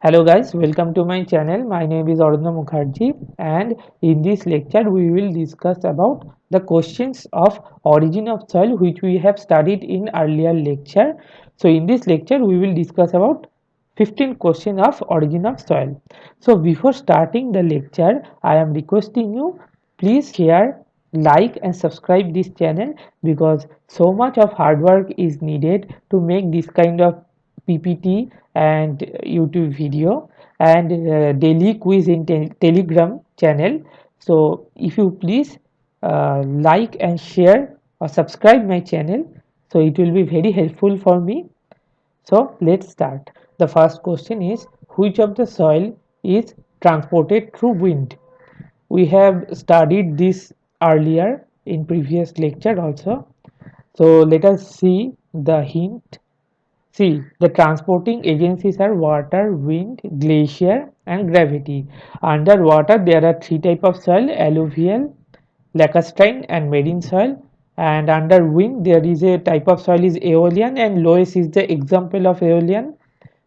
Hello guys, welcome to my channel. My name is Aruna Mukherjee and in this lecture we will discuss about the questions of origin of soil which we have studied in earlier lecture. So in this lecture we will discuss about 15 questions of origin of soil. So before starting the lecture, I am requesting you please share, like and subscribe this channel because so much of hard work is needed to make this kind of PPT and YouTube video and daily quiz in Telegram channel. So if you please like and share or subscribe my channel, so it will be very helpful for me. So let's start. The first question is which of the soil is transported through wind? We have studied this earlier in previous lecture also. So let us see the hint. See, the transporting agencies are water, wind, glacier and gravity. Underwater there are three types of soil: alluvial, lacustrine and marine soil. And under wind there is a type of soil is aeolian, and Loess is the example of aeolian.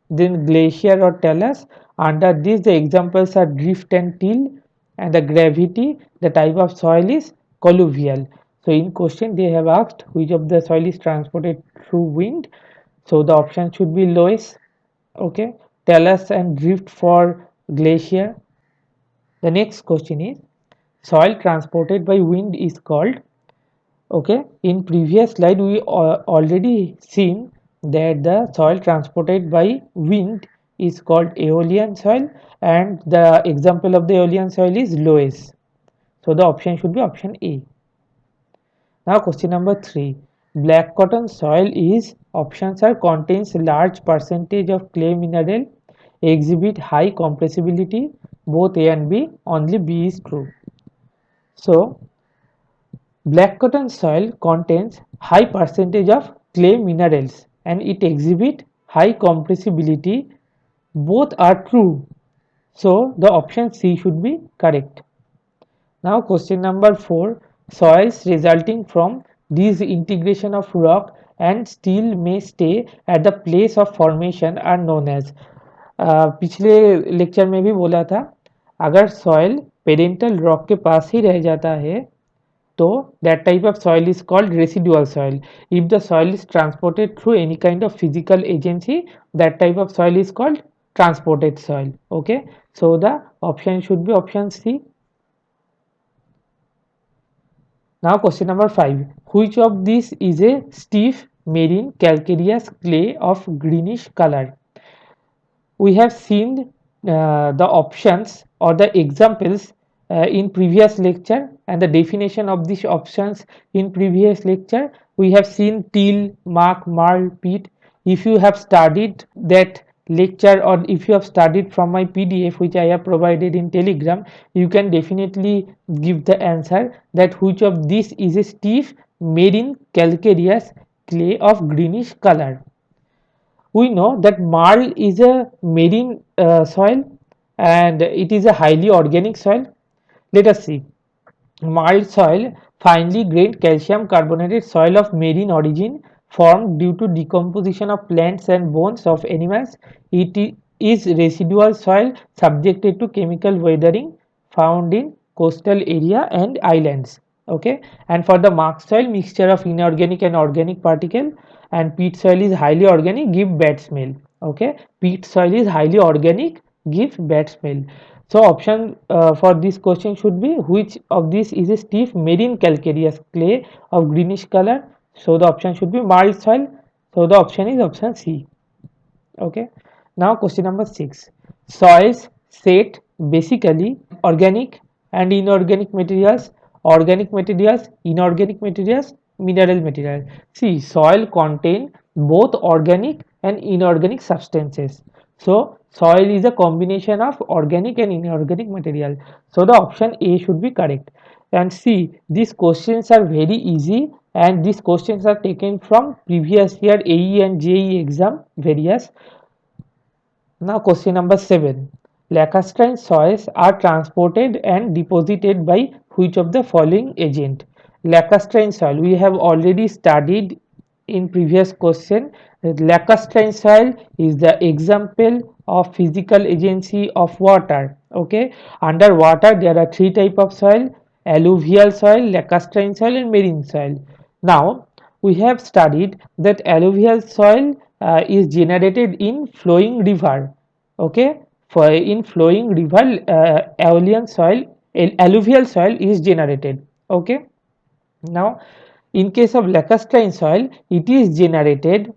Then glacier or talus. Under this the examples are drift and till. And the gravity, the type of soil is colluvial. So in question they have asked which of the soil is transported through wind. So the option should be Loess. Okay, talus and drift for glacier. The next question is soil transported by wind is called. Okay, in previous slide we already seen that the soil transported by wind is called aeolian soil, and the example of the aeolian soil is Loess. So the option should be option A. Now question number 3. Black cotton soil is options are contains large percentage of clay mineral, exhibit high compressibility, both A and B, only B is true. So black cotton soil contains high percentage of clay minerals and it exhibit high compressibility. Both are true. So the option C should be correct. Now question number 4. Soils resulting from disintegration of rock and steel may stay at the place of formation are known as. पिछले lecture में भी बोला था अगर soil parental rock के पास ही रह जाता है तो that type of soil is called residual soil. If the soil is transported through any kind of physical agency, that type of soil is called transported soil. Okay, so the option should be option C. Now question number 5. Which of these is a stiff marine calcareous clay of greenish color? We have seen the options or the examples in previous lecture and the definition of these options in previous lecture. We have seen till, mark, marl, peat. If you have studied that lecture or if you have studied from my PDF which I have provided in Telegram, you can definitely give the answer that which of these is a stiff marine calcareous clay of greenish color. We know that marl is a marine soil and it is a highly organic soil. Let us see. Marl soil, finely grained calcium carbonated soil of marine origin, formed due to decomposition of plants and bones of animals. It is residual soil subjected to chemical weathering, found in coastal area and islands. Okay, and for the mark soil, mixture of inorganic and organic particle, and peat soil is highly organic, give bad smell. Okay, peat soil is highly organic, give bad smell. So option for this question should be which of these is a stiff marine calcareous clay of greenish color. So the option should be marl soil. So the option is option C. Okay. Now question number 6. Soils set basically organic and inorganic materials, inorganic materials, mineral material. See, soil contain both organic and inorganic substances. So soil is a combination of organic and inorganic material. So the option A should be correct. And see, these questions are very easy and these questions are taken from previous year AE and JE exam various. Now question number 7. Lacustrine soils are transported and deposited by which of the following agent? Lacustrine soil we have already studied in previous question, lacustrine soil is the example of physical agency of water. Okay, under water there are three type of soil: alluvial soil, lacustrine soil and marine soil. Now we have studied that alluvial soil is generated in flowing river. Okay, for in flowing river, alluvial soil is generated. Okay, now in case of lacustrine soil, it is generated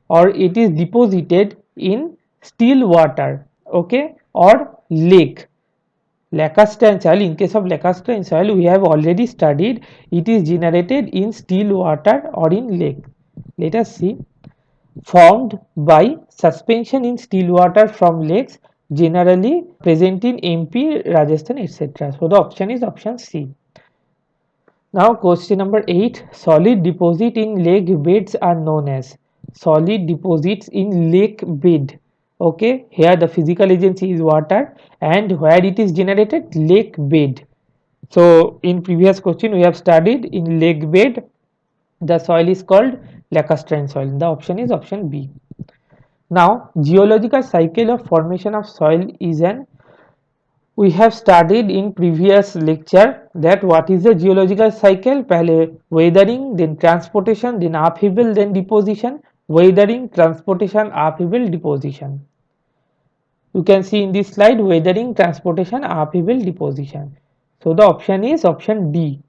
or it is deposited in still water, okay, or lake. Lacustrine soil, in case of lacustrine soil, we have already studied it is generated in still water or in lake. Let us see. Formed by suspension in still water from lakes, generally present in MP, Rajasthan, etc. So the option is option C. Now question number 8, solid deposit in lake beds are known as. Solid deposits in lake bed. Okay, here the physical agency is water and where it is generated, lake bed. So in previous question we have studied in lake bed the soil is called lacustrine soil. The option is option B. Now geological cycle of formation of soil is an, we have studied in previous lecture that what is the geological cycle. पहले weathering, then transportation, then upheaval, then deposition. Weathering, transportation, upheaval, deposition. You can see in this slide weathering, transportation, upheaval, deposition. So the option is option D.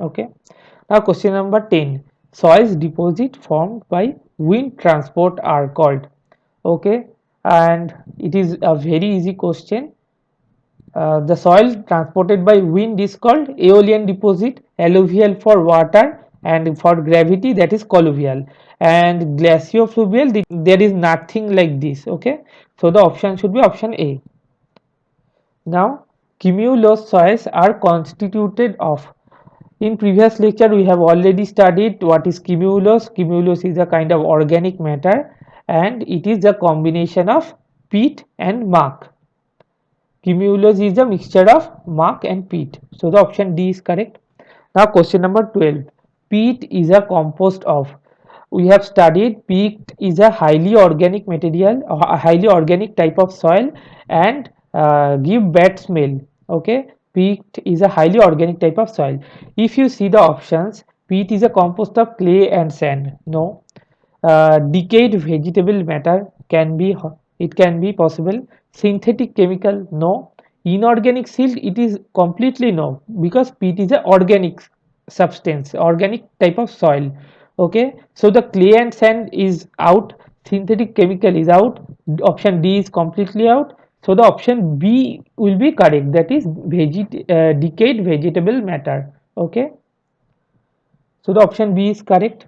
Okay. Now question number 10. Soils deposit formed by wind transport are called. Okay, and it is a very easy question. The soil transported by wind is called aeolian deposit, alluvial for water, and for gravity that is colluvial, and glaciofluvial there is nothing like this. Okay, so the option should be option A. Now cumulose soils are constituted of, in previous lecture we have already studied what is cumulose. Cumulose is a kind of organic matter and it is a combination of peat and muck. Cumulose is a mixture of muck and peat. So the option D is correct. Now question number 12. Peat is a compost of. We have studied peat is a highly organic material, a highly organic type of soil and give bad smell. Okay, peat is a highly organic type of soil. If you see the options, peat is a compost of clay and sand. No. Decayed vegetable matter can be, it can be possible. Synthetic chemical, no. Inorganic silt, it is completely no, because peat is a organic substance, organic type of soil. Okay, so the clay and sand is out, synthetic chemical is out, option D is completely out. So the option B will be correct, that is decayed vegetable matter. Okay, so the option B is correct.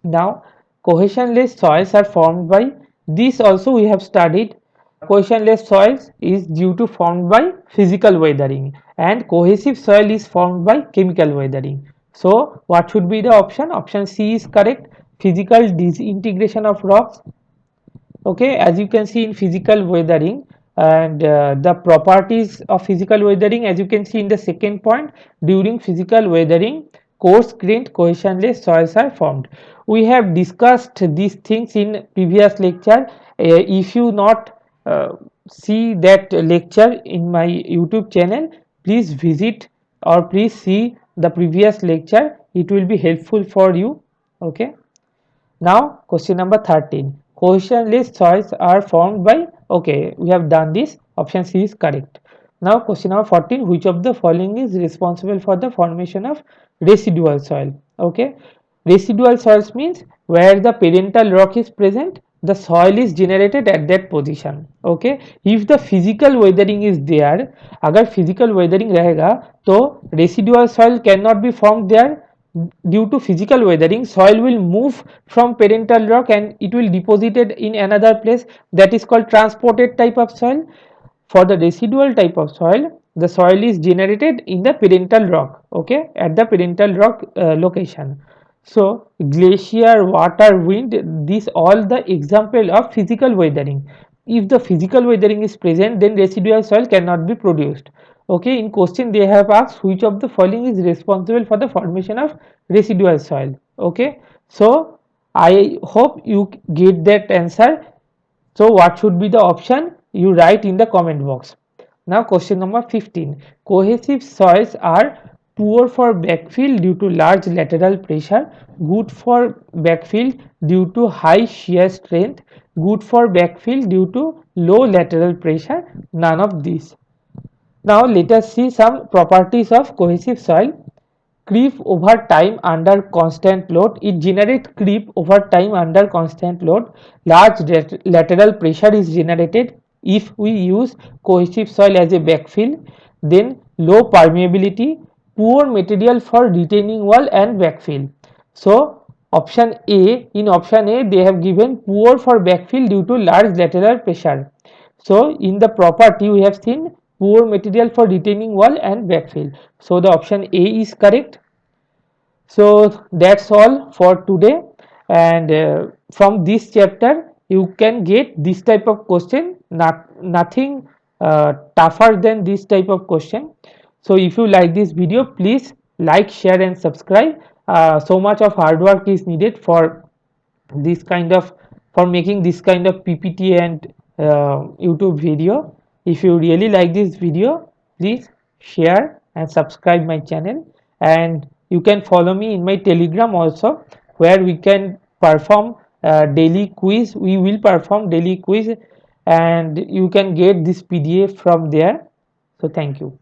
Now cohesionless soils are formed by, this also we have studied. Cohesionless soils is due to formed by physical weathering and cohesive soil is formed by chemical weathering. So what should be the option? Option C is correct, physical disintegration of rocks. Okay, as you can see in physical weathering and the properties of physical weathering, as you can see in the second point, during physical weathering coarse grained cohesionless soils are formed. We have discussed these things in previous lecture. If you not see that lecture in my YouTube channel, please visit or please see the previous lecture, it will be helpful for you. Okay, now question number 13. Cohesionless soils are formed by, okay, we have done this, option C is correct. Now question number 14. Which of the following is responsible for the formation of residual soil? Okay, residual soils means where the parental rock is present, the soil is generated at that position. Okay, if the physical weathering is there, अगर physical weathering रहेगा तो residual soil cannot be formed there. Due to physical weathering, soil will move from parental rock and it will deposited in another place, that is called transported type of soil. For the residual type of soil, the soil is generated in the parental rock, okay, at the parental rock location. So glacier, water, wind, these all the example of physical weathering. If the physical weathering is present, then residual soil cannot be produced. Okay, in question they have asked which of the following is responsible for the formation of residual soil. Okay, So I hope you get that answer. So what should be the option? You write in the comment box. Now question number 15. Cohesive soils are poor for backfill due to large lateral pressure, good for backfill due to high shear strength, good for backfill due to low lateral pressure, none of these. Now let us see some properties of cohesive soil. Creep over time under constant load. It generates creep over time under constant load. Large lateral pressure is generated if we use cohesive soil as a backfill. Then low permeability, poor material for retaining wall and backfill. So option A, in option A they have given poor for backfill due to large lateral pressure. So in the property we have seen poor material for retaining wall and backfill. So the option A is correct. So that's all for today, and from this chapter you can get this type of question, nothing tougher than this type of question. So if you like this video, please like, share and subscribe. So much of hard work is needed for this kind of, for making this kind of PPT and YouTube video. If you really like this video, please share and subscribe my channel, and you can follow me in my Telegram also, where we can perform daily quiz. We will perform daily quiz, and you can get this PDF from there. So thank you.